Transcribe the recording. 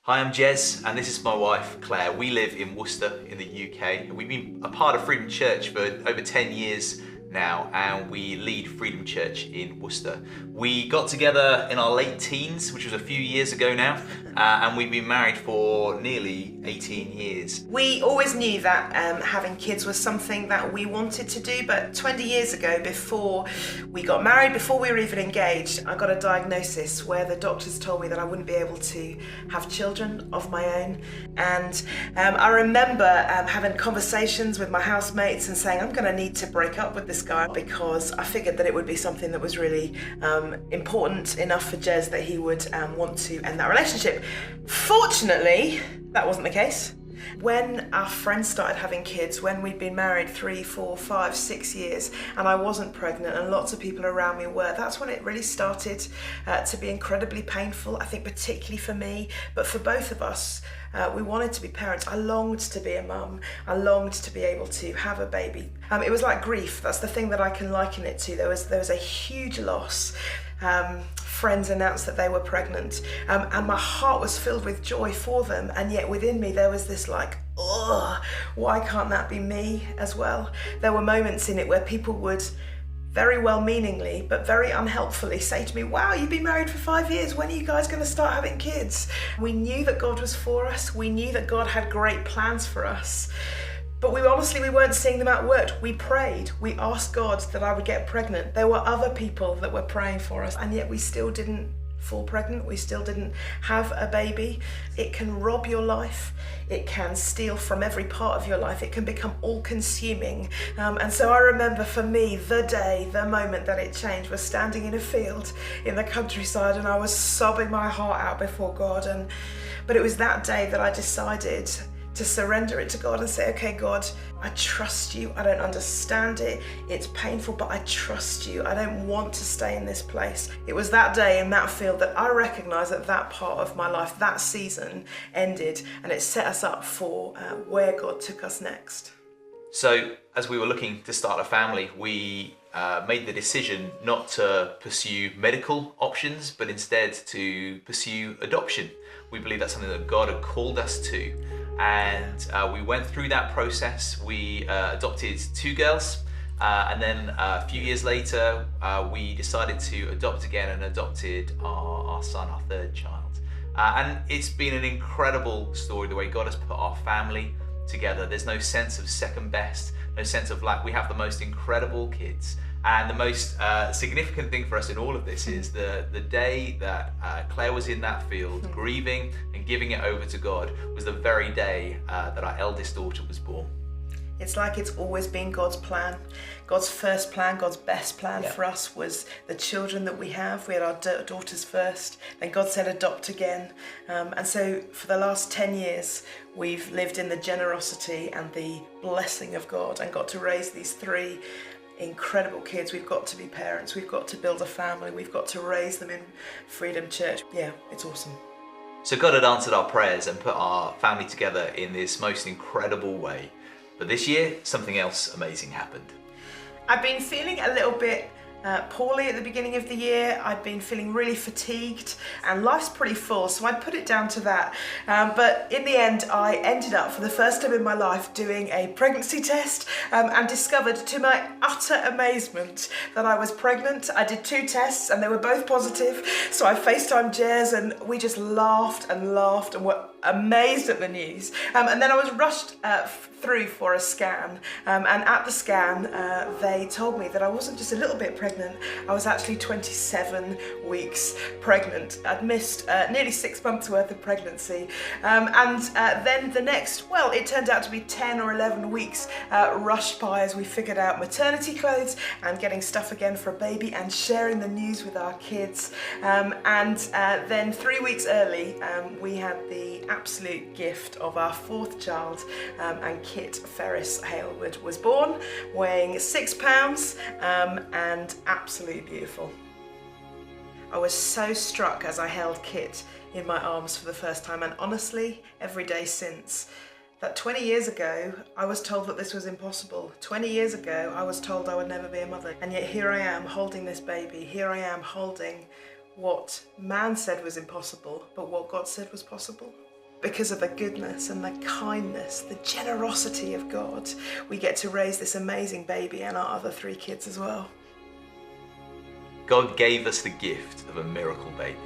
Hi, I'm Jez, and this is my wife, Claire. We live in Worcester in the UK. We've been a part of Freedom Church for over 10 years now, and we lead Freedom Church in Worcester. We got together in our late teens, which was a few years ago now, and we've been married for nearly 18 years. We always knew that having kids was something that we wanted to do, but 20 years ago, before we got married, before we were even engaged, I got a diagnosis where the doctors told me that I wouldn't be able to have children of my own. And I remember having conversations with my housemates and saying, I'm going to need to break up with this guy, because I figured that it would be something that was really important enough for Jez that he would want to end that relationship. Fortunately, that wasn't the case. When our friends started having kids, when we'd been married 3, 4, 5, 6 years, and I wasn't pregnant and lots of people around me were, that's when it really started to be incredibly painful, I think particularly for me, but for both of us. We wanted to be parents. I longed to be a mum. I longed to be able to have a baby. It was like grief. That's the thing that I can liken it to. There was a huge loss. Friends announced that they were pregnant, and my heart was filled with joy for them, and yet within me there was this like, ugh, why can't that be me as well? There were moments in it where people would very well-meaningly but very unhelpfully say to me, wow, you've been married for 5 years, when are you guys going to start having kids? We knew that God was for us. We knew that God had great plans for us. But we weren't seeing them outworked. We prayed. We asked God that I would get pregnant. There were other people that were praying for us, and yet we still didn't fall pregnant. We still didn't have a baby. It can rob your life. It can steal from every part of your life. It can become all-consuming. And so I remember, for me, the moment that it changed was standing in a field in the countryside, and I was sobbing my heart out before God. But it was that day that I decided to surrender it to God and say, okay, God, I trust you. I don't understand it. It's painful, but I trust you. I don't want to stay in this place. It was that day in that field that I recognized that part of my life, that season ended, and it set us up for where God took us next. So as we were looking to start a family, we made the decision not to pursue medical options, but instead to pursue adoption. We believe that's something that God had called us to. And we went through that process. We adopted 2 girls, and then a few years later we decided to adopt again and adopted our son, our 3rd child. And it's been an incredible story, the way God has put our family together. There's no sense of second best, no sense of lack. We have the most incredible kids. And the most significant thing for us in all of this is the day that Claire was in that field, grieving and giving it over to God, was the very day that our eldest daughter was born. It's like it's always been God's plan. God's first plan, God's best plan for us was the children that we have. We had our daughters first, then God said adopt again. And so for the last 10 years, we've lived in the generosity and the blessing of God and got to raise these 3 incredible kids. We've got to be parents. We've got to build a family. We've got to raise them in Freedom Church. Yeah, it's awesome. So God had answered our prayers and put our family together in this most incredible way. But this year, something else amazing happened. I've been feeling a little bit poorly at the beginning of the year. I've been feeling really fatigued, and life's pretty full, so I put it down to that. But in the end, I ended up, for the first time in my life, doing a pregnancy test and discovered, to my utter amazement, that I was pregnant. I did 2 tests and they were both positive, so I FaceTimed Jez and we just laughed and were amazed at the news. And then I was rushed through for a scan, and at the scan they told me that I wasn't just a little bit pregnant, I was actually 27 weeks pregnant. I'd missed nearly 6 months worth of pregnancy, and then the next, well, it turned out to be 10 or 11 weeks rushed by as we figured out maternity clothes and getting stuff again for a baby and sharing the news with our kids. And then 3 weeks early we had the absolute gift of our 4th child, and Kit Ferris Hailwood was born, weighing 6 pounds and absolutely beautiful. I was so struck as I held Kit in my arms for the first time, and honestly, every day since, that 20 years ago, I was told that this was impossible. 20 years ago, I was told I would never be a mother. And yet here I am holding this baby. Here I am holding what man said was impossible, but what God said was possible. because of the goodness and the kindness, the generosity of God, we get to raise this amazing baby and our other 3 kids as well. God gave us the gift of a miracle baby.